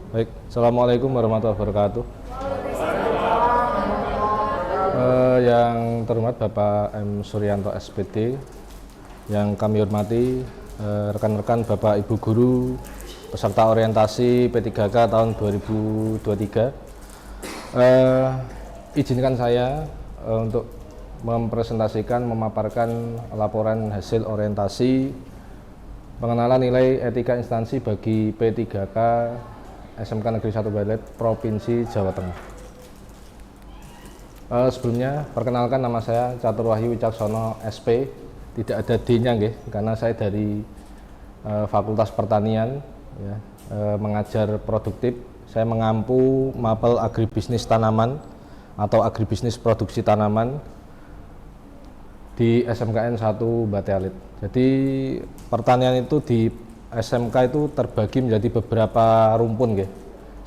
Baik, Assalamualaikum warahmatullahi wabarakatuh. Yang terhormat Bapak M. Suryanto SPD, yang kami hormati rekan-rekan Bapak Ibu Guru, peserta orientasi P3K tahun 2023. Izinkan saya untuk mempresentasikan, memaparkan laporan hasil orientasi pengenalan nilai etika instansi bagi P3K SMK Negeri 1 Balet, Provinsi Jawa Tengah. Sebelumnya, perkenalkan nama saya Catur Wahyu Wicaksono SP, tidak ada D-nya karena saya dari Fakultas Pertanian, ya, mengajar produktif. Saya mengampu mapel agribisnis tanaman atau agribisnis produksi tanaman di SMKN 1 Batelit. Jadi pertanian itu di SMK itu terbagi menjadi beberapa rumpun.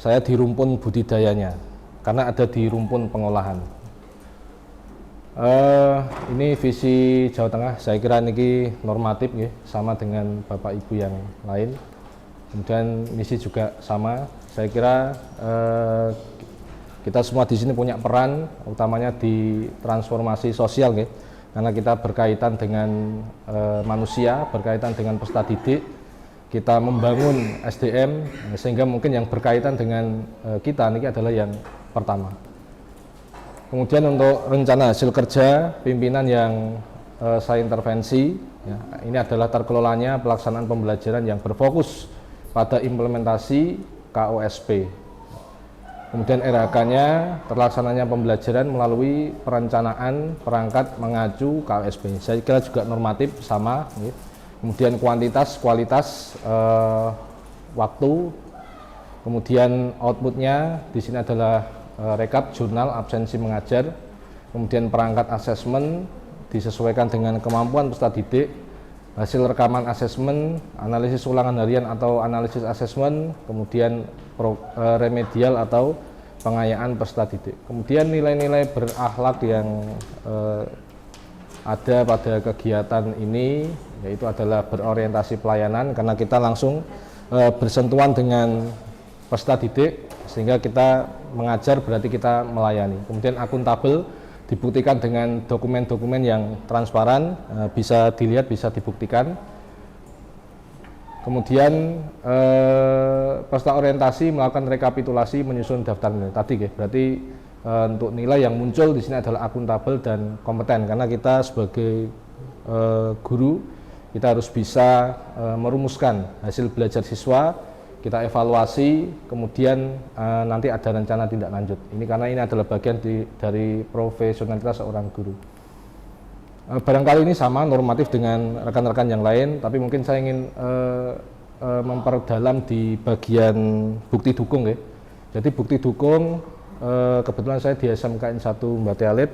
Saya di rumpun budidayanya, karena ada di rumpun pengolahan. Ini visi Jawa Tengah, saya kira ini normatif sama dengan Bapak Ibu yang lain. Kemudian misi juga sama, saya kira kita semua di sini punya peran, utamanya di transformasi sosial, karena kita berkaitan dengan manusia, berkaitan dengan peserta didik. Kita membangun SDM, sehingga mungkin yang berkaitan dengan kita ini adalah yang pertama. Kemudian untuk rencana hasil kerja pimpinan yang saya intervensi, ya, ini adalah terkelolanya pelaksanaan pembelajaran yang berfokus pada implementasi KOSP. Kemudian RHK-nya terlaksananya pembelajaran melalui perencanaan perangkat mengacu KOSP. Saya kira juga normatif sama. Kemudian kuantitas, kualitas, waktu, kemudian outputnya di sini adalah rekap jurnal absensi mengajar, kemudian perangkat asesmen disesuaikan dengan kemampuan peserta didik, hasil rekaman asesmen, analisis ulangan harian atau analisis asesmen, kemudian remedial atau pengayaan peserta didik. Kemudian nilai-nilai berakhlak yang ada pada kegiatan ini, yaitu adalah berorientasi pelayanan, karena kita langsung bersentuhan dengan peserta didik, sehingga kita mengajar berarti kita melayani. Kemudian akuntabel dibuktikan dengan dokumen-dokumen yang transparan, bisa dilihat, bisa dibuktikan. Kemudian peserta orientasi melakukan rekapitulasi, menyusun daftar nilai tadi, berarti untuk nilai yang muncul di sini adalah akuntabel dan kompeten, karena kita sebagai guru kita harus bisa merumuskan hasil belajar siswa, kita evaluasi, kemudian nanti ada rencana tindak lanjut. Ini karena ini adalah bagian dari profesionalitas seorang guru. Barangkali ini sama normatif dengan rekan-rekan yang lain, tapi mungkin saya ingin memperdalam di bagian bukti dukung. Jadi bukti dukung, kebetulan saya di SMKN 1 Batelit,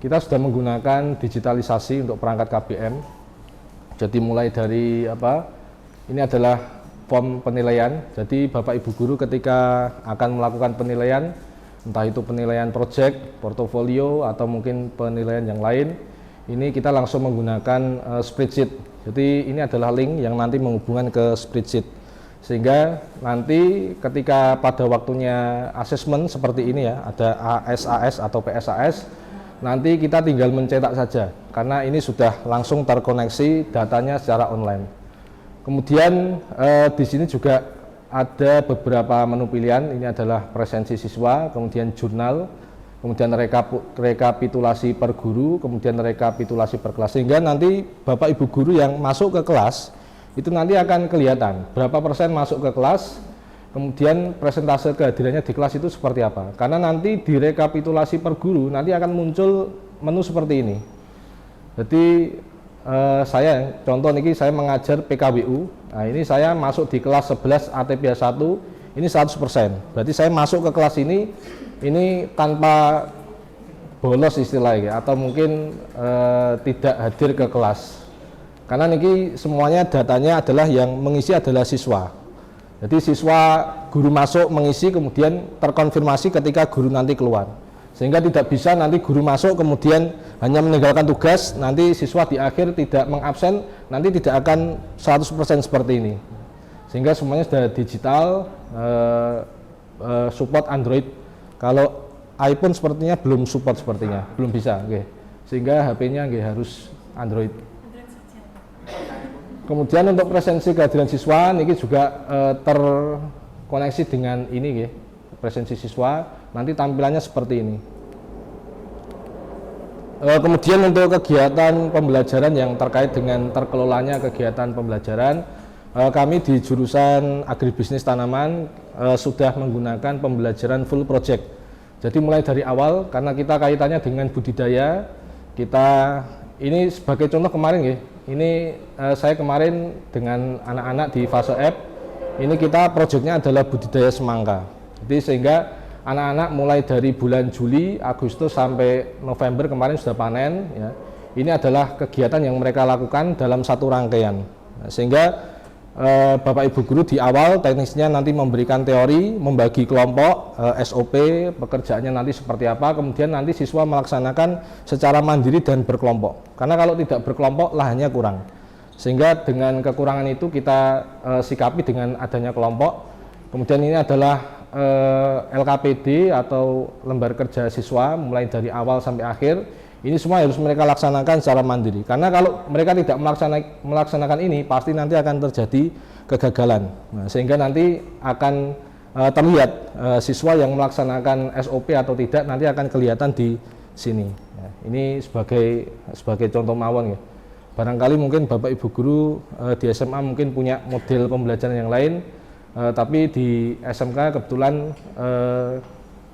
kita sudah menggunakan digitalisasi untuk perangkat KBM. Jadi mulai dari ini adalah form penilaian. Jadi Bapak Ibu Guru ketika akan melakukan penilaian, entah itu penilaian project, portofolio, atau mungkin penilaian yang lain, ini kita langsung menggunakan spreadsheet. Jadi ini adalah link yang nanti menghubungkan ke spreadsheet, sehingga nanti ketika pada waktunya asesmen seperti ini, ya, ada ASAS atau PSAS, nanti kita tinggal mencetak saja, karena ini sudah langsung terkoneksi datanya secara online. Kemudian di sini juga ada beberapa menu pilihan. Ini adalah presensi siswa, kemudian jurnal, kemudian rekapitulasi per guru, kemudian rekapitulasi per kelas, sehingga nanti Bapak Ibu Guru yang masuk ke kelas itu nanti akan kelihatan berapa persen masuk ke kelas, kemudian presentase kehadirannya di kelas itu seperti apa. Karena nanti di rekapitulasi per guru nanti akan muncul menu seperti ini. Jadi saya contoh niki, saya mengajar PKWU. Nah, ini saya masuk di kelas 11 ATP 1, ini 100%. Berarti saya masuk ke kelas ini tanpa bolos istilahnya, atau mungkin tidak hadir ke kelas. Karena niki semuanya datanya adalah yang mengisi adalah siswa. Jadi siswa guru masuk mengisi, kemudian terkonfirmasi ketika guru nanti keluar. Sehingga tidak bisa nanti guru masuk kemudian hanya meninggalkan tugas, nanti siswa di akhir tidak mengabsen, nanti tidak akan 100% seperti ini. sehingga semuanya sudah digital, support Android. Kalau iPhone sepertinya belum support, sepertinya belum bisa, sehingga HP-nya harus Android. Kemudian untuk presensi kehadiran siswa ini juga terkoneksi dengan ini, presensi siswa nanti tampilannya seperti ini. Kemudian untuk kegiatan pembelajaran yang terkait dengan terkelolanya kegiatan pembelajaran, kami di jurusan agribisnis tanaman sudah menggunakan pembelajaran full project. Jadi mulai dari awal, karena kita kaitannya dengan budidaya, kita ini sebagai contoh kemarin ini saya kemarin dengan anak-anak di fase F, ini kita projectnya adalah budidaya semangka. Jadi sehingga anak-anak mulai dari bulan Juli, Agustus sampai November kemarin sudah panen, ya. Ini adalah kegiatan yang mereka lakukan dalam satu rangkaian. Nah, sehingga Bapak Ibu guru di awal teknisnya nanti memberikan teori, membagi kelompok, SOP, pekerjaannya nanti seperti apa, kemudian nanti siswa melaksanakan secara mandiri dan berkelompok. Karena kalau tidak berkelompok lahannya kurang. Sehingga dengan kekurangan itu kita sikapi dengan adanya kelompok. Kemudian ini adalah LKPD atau lembar kerja siswa mulai dari awal sampai akhir. Ini semua harus mereka laksanakan secara mandiri. Karena kalau mereka tidak melaksanakan ini, pasti nanti akan terjadi kegagalan. Nah, sehingga nanti akan terlihat siswa yang melaksanakan SOP atau tidak nanti akan kelihatan di sini. Nah, ini sebagai contoh mawon, ya. Barangkali mungkin Bapak Ibu guru di SMA mungkin punya model pembelajaran yang lain. Tapi di SMK kebetulan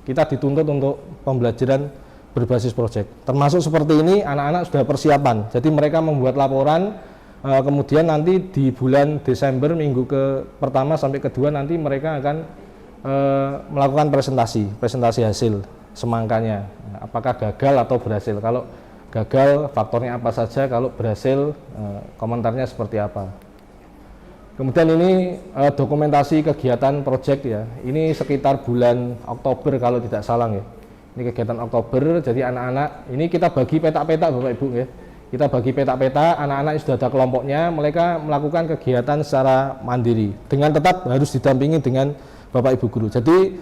kita dituntut untuk pembelajaran berbasis proyek. Termasuk seperti ini, anak-anak sudah persiapan. Jadi mereka membuat laporan, kemudian nanti di bulan Desember minggu pertama sampai kedua nanti mereka akan melakukan presentasi hasil semangkanya. Apakah gagal atau berhasil? Kalau gagal faktornya apa saja, kalau berhasil komentarnya seperti apa. Kemudian ini dokumentasi kegiatan proyek, ya. Ini sekitar bulan Oktober kalau tidak salah, ya. Ini kegiatan Oktober, jadi anak-anak ini kita bagi petak-petak Bapak Ibu, ya. Kita bagi petak-petak, anak-anak sudah ada kelompoknya, mereka melakukan kegiatan secara mandiri dengan tetap harus didampingi dengan Bapak Ibu guru. Jadi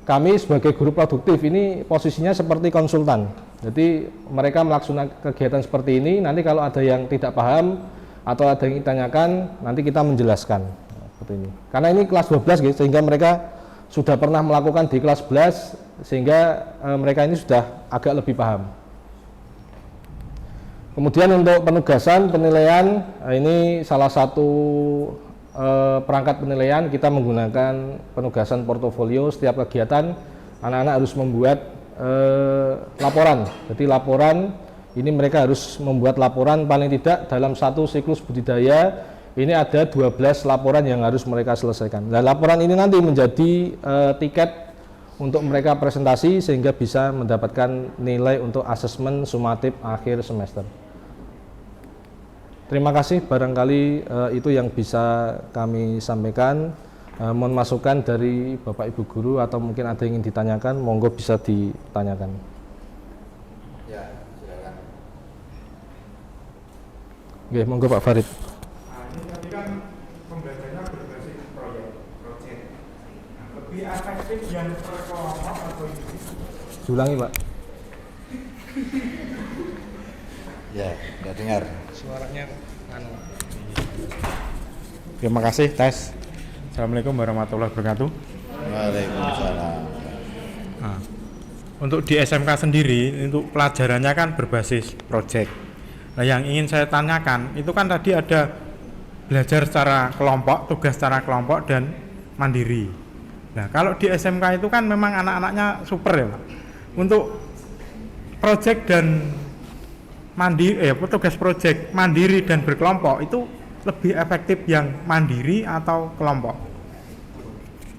kami sebagai guru produktif ini posisinya seperti konsultan. Jadi mereka melaksanakan kegiatan seperti ini, nanti kalau ada yang tidak paham atau ada yang ditanyakan, nanti kita menjelaskan seperti ini. Karena ini kelas 12, gitu, sehingga mereka sudah pernah melakukan di kelas 11, sehingga mereka ini sudah agak lebih paham. Kemudian untuk penugasan penilaian, ini salah satu perangkat penilaian, kita menggunakan penugasan portofolio. Setiap kegiatan anak-anak harus membuat laporan. Jadi laporan ini mereka harus membuat laporan paling tidak dalam satu siklus budidaya ini ada 12 laporan yang harus mereka selesaikan. Nah, laporan ini nanti menjadi tiket untuk mereka presentasi sehingga bisa mendapatkan nilai untuk asesmen sumatif akhir semester. Terima kasih, barangkali itu yang bisa kami sampaikan. Mohon masukan dari Bapak Ibu guru atau mungkin ada yang ingin ditanyakan, monggo bisa ditanyakan. Ya, silakan. Oke, monggo Pak Farid. Ini tadi kan pembelajarannya berbasis proyek. Nah, lebih efektif yang per kelompok atau ini? Ulangi Pak. Ya, nggak dengar. Suaranya Terima kasih, tes. Assalamualaikum warahmatullahi wabarakatuh. Waalaikumsalam. Nah, untuk di SMK sendiri, untuk pelajarannya kan berbasis proyek. Nah, yang ingin saya tanyakan, itu kan tadi ada belajar secara kelompok, tugas secara kelompok, dan mandiri. Nah, kalau di SMK itu kan memang anak-anaknya super, ya Pak. Untuk proyek dan tugas proyek mandiri dan berkelompok itu lebih efektif yang mandiri atau kelompok?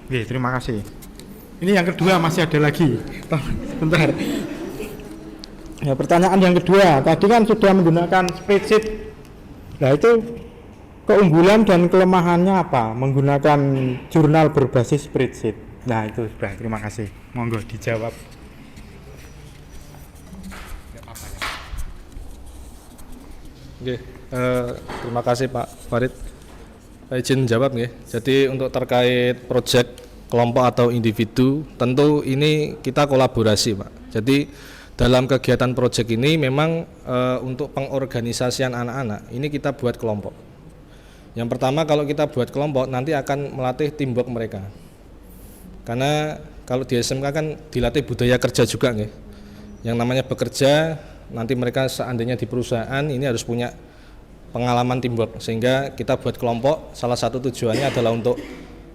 Oke, terima kasih. Ini yang kedua, masih ada lagi. Bentar. Ya, pertanyaan yang kedua, tadi kan sudah menggunakan spreadsheet. Nah, itu keunggulan dan kelemahannya apa menggunakan jurnal berbasis spreadsheet? Nah, itu sudah, terima kasih. Monggo dijawab. Oke, terima kasih Pak Farid. Izin jawab nggih. Jadi untuk terkait proyek kelompok atau individu, tentu ini kita kolaborasi, Pak. Jadi dalam kegiatan proyek ini memang untuk pengorganisasian anak-anak ini kita buat kelompok. Yang pertama kalau kita buat kelompok nanti akan melatih teamwork mereka. Karena kalau di SMK kan dilatih budaya kerja juga nggih. Yang namanya bekerja nanti mereka seandainya di perusahaan ini harus punya pengalaman teamwork, sehingga kita buat kelompok salah satu tujuannya adalah untuk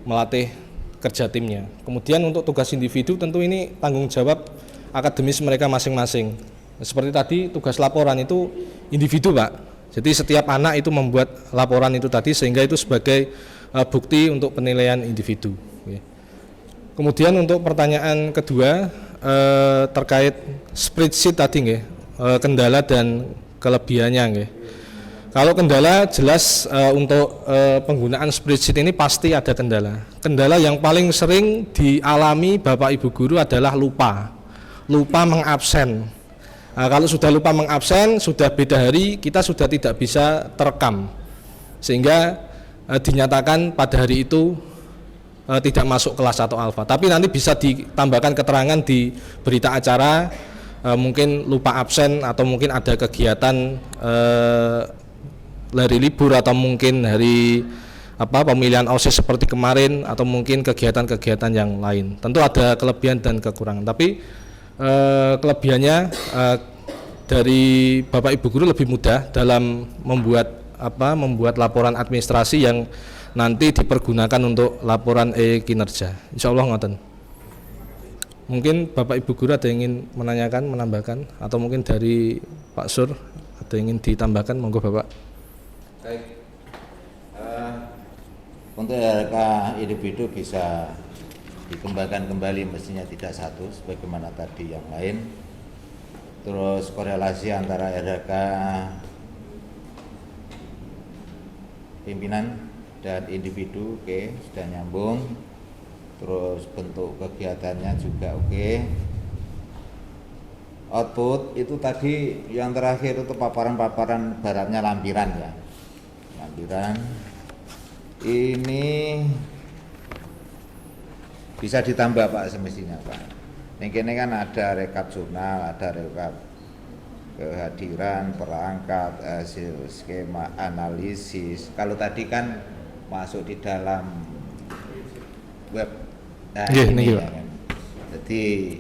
melatih kerja timnya. Kemudian untuk tugas individu tentu ini tanggung jawab akademis mereka masing-masing. Seperti tadi tugas laporan itu individu, Pak. Jadi setiap anak itu membuat laporan itu tadi, sehingga itu sebagai bukti untuk penilaian individu. Kemudian untuk pertanyaan kedua terkait spreadsheet tadi nggih, kendala dan kelebihannya nggih. Kalau kendala jelas untuk penggunaan spreadsheet ini pasti ada kendala. Kendala yang paling sering dialami Bapak Ibu guru adalah lupa mengabsen. Nah, kalau sudah lupa mengabsen, sudah beda hari, kita sudah tidak bisa terekam, sehingga dinyatakan pada hari itu tidak masuk kelas atau alfa. Tapi nanti bisa ditambahkan keterangan di berita acara, mungkin lupa absen atau mungkin ada kegiatan hari libur atau mungkin hari pemilihan OSIS seperti kemarin atau mungkin kegiatan-kegiatan yang lain. Tentu ada kelebihan dan kekurangan, tapi kelebihannya dari Bapak Ibu guru lebih mudah dalam membuat laporan administrasi yang nanti dipergunakan untuk laporan kinerja. Insya Allah ngoten. Mungkin Bapak Ibu guru ada yang ingin menanyakan, menambahkan, atau mungkin dari Pak Sur ada yang ingin ditambahkan, monggo Bapak. Baik, untuk RK individu bisa dikembangkan kembali, mestinya tidak satu sebagaimana tadi yang lain. Terus korelasi antara RK pimpinan dan individu sudah nyambung. Terus bentuk kegiatannya juga output itu tadi yang terakhir itu paparan-paparan baratnya lampiran ya. Lampiran ini bisa ditambah Pak semestinya Pak. Ini kan ada rekap jurnal, ada rekap kehadiran, perangkat, hasil skema analisis. Kalau tadi kan masuk di dalam web. Nah, ini ya kan. Jadi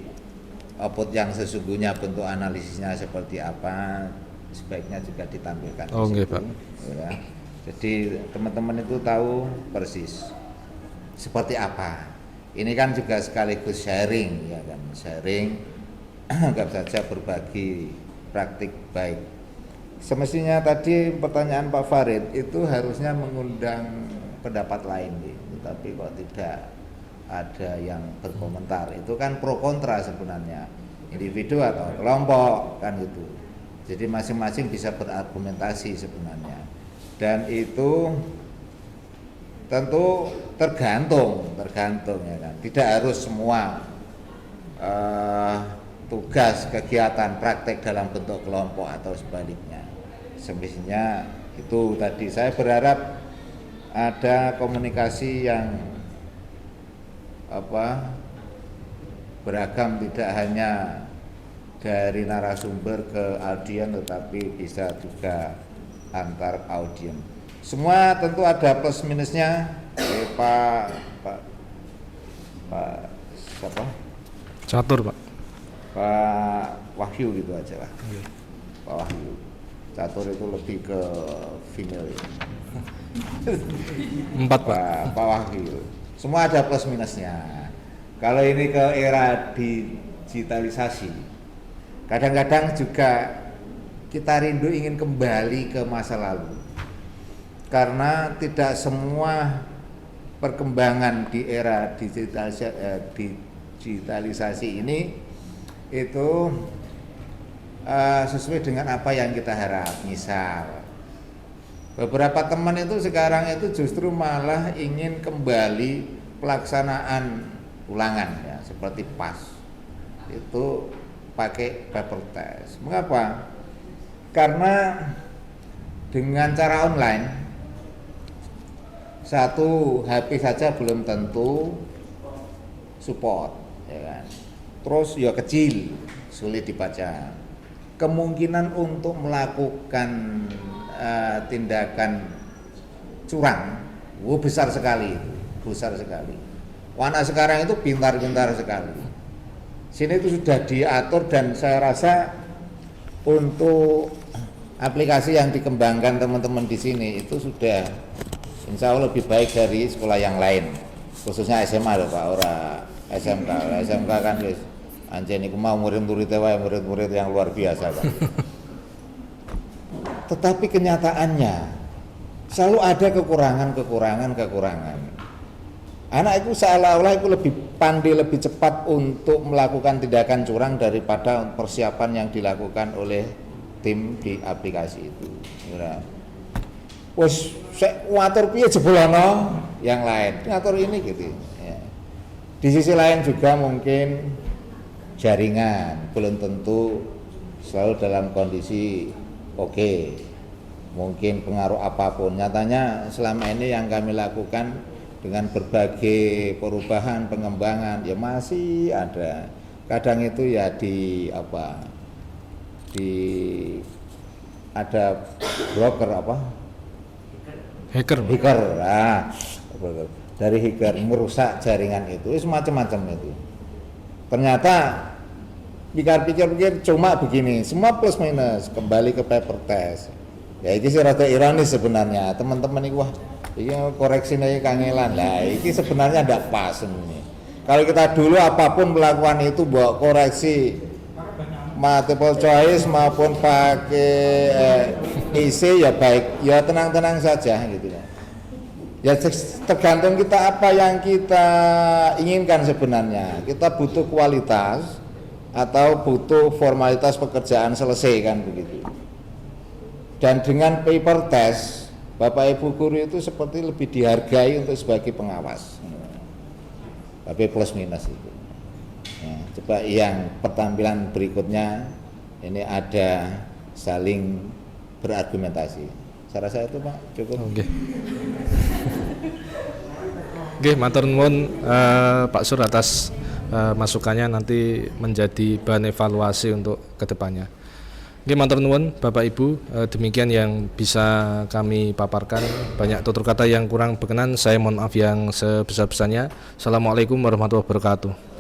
output yang sesungguhnya bentuk analisisnya seperti apa sebaiknya juga ditampilkan. Oke, Pak. Ya. Jadi teman-teman itu tahu persis seperti apa. Ini kan juga sekaligus sharing ya kan, sharing anggap saja berbagi praktik baik. Semestinya tadi pertanyaan Pak Farid itu harusnya mengundang pendapat lain, tapi kok tidak ada yang berkomentar. Itu kan pro kontra sebenarnya, individu atau kelompok kan gitu. Jadi masing-masing bisa berargumentasi sebenarnya. Dan itu tentu tergantung ya kan. Tidak harus semua tugas kegiatan praktek dalam bentuk kelompok atau sebaliknya. Semestinya itu tadi saya berharap ada komunikasi yang beragam, tidak hanya dari narasumber ke audien tetapi bisa juga antar audien. Semua tentu ada plus minusnya. Pak siapa? Catur, Pak. Pak Wahyu gitu aja lah. Pak Wahyu. Catur itu lebih ke female. 4, Pak. Pak Wahyu. Semua ada plus minusnya. Kalau ini ke era digitalisasi, kadang-kadang juga kita rindu ingin kembali ke masa lalu. Karena tidak semua perkembangan di era digitalisasi ini itu sesuai dengan apa yang kita harap. Misal beberapa teman itu sekarang itu justru malah ingin kembali pelaksanaan ulangan ya, seperti PAS itu pakai paper test. Mengapa? Karena dengan cara online Satu, HP saja belum tentu support, ya kan. Terus ya kecil, sulit dibaca. Kemungkinan untuk melakukan tindakan curang, besar sekali, besar sekali. Anak sekarang itu pintar-pintar sekali. Sini itu sudah diatur dan saya rasa untuk aplikasi yang dikembangkan teman-teman di sini itu sudah insya Allah lebih baik dari sekolah yang lain, khususnya SMA loh Pak, ora SMK. SMK kan wis anjen iku mau murid-murid yang luar biasa kan. Tetapi kenyataannya selalu ada kekurangan. Anak itu seolah-olah itu lebih pandai, lebih cepat untuk melakukan tindakan curang daripada persiapan yang dilakukan oleh tim di aplikasi itu. Wes ngatur piye jebolono yang lain, ngatur ini gitu. Ya. Di sisi lain juga mungkin jaringan belum tentu selalu dalam kondisi oke. Mungkin pengaruh apapun. Nyatanya selama ini yang kami lakukan dengan berbagai perubahan, pengembangan ya masih ada. Kadang itu ya ada broker hacker. Dari hacker merusak jaringan itu semacam-macam itu. Ternyata pikir-pikir cuma begini, semua plus minus kembali ke paper test. Ya ini sih rada ironis sebenarnya, teman-teman ini wah ini koreksi nih kangelan lah, ini sebenarnya tidak pas ini. Kalau kita dulu apapun melakukan itu buat koreksi multiple choice maupun pakai IC ya baik, ya tenang-tenang saja gitu ya. Ya tergantung kita apa yang kita inginkan sebenarnya. Kita butuh kualitas atau butuh formalitas pekerjaan selesai kan begitu. Dan dengan paper test, Bapak Ibu guru itu seperti lebih dihargai untuk sebagai pengawas. Tapi plus minus itu. Ya, coba yang pertampilan berikutnya ini ada saling berargumentasi. Saya rasa itu Pak cukup. Oke. Oke, matur nuwun Pak Sur atas masukannya nanti menjadi bahan evaluasi untuk kedepannya. Oke, matur nuwun Bapak Ibu, demikian yang bisa kami paparkan. Banyak tutur kata yang kurang berkenan, saya mohon maaf yang sebesar-besarnya. Assalamualaikum warahmatullahi wabarakatuh.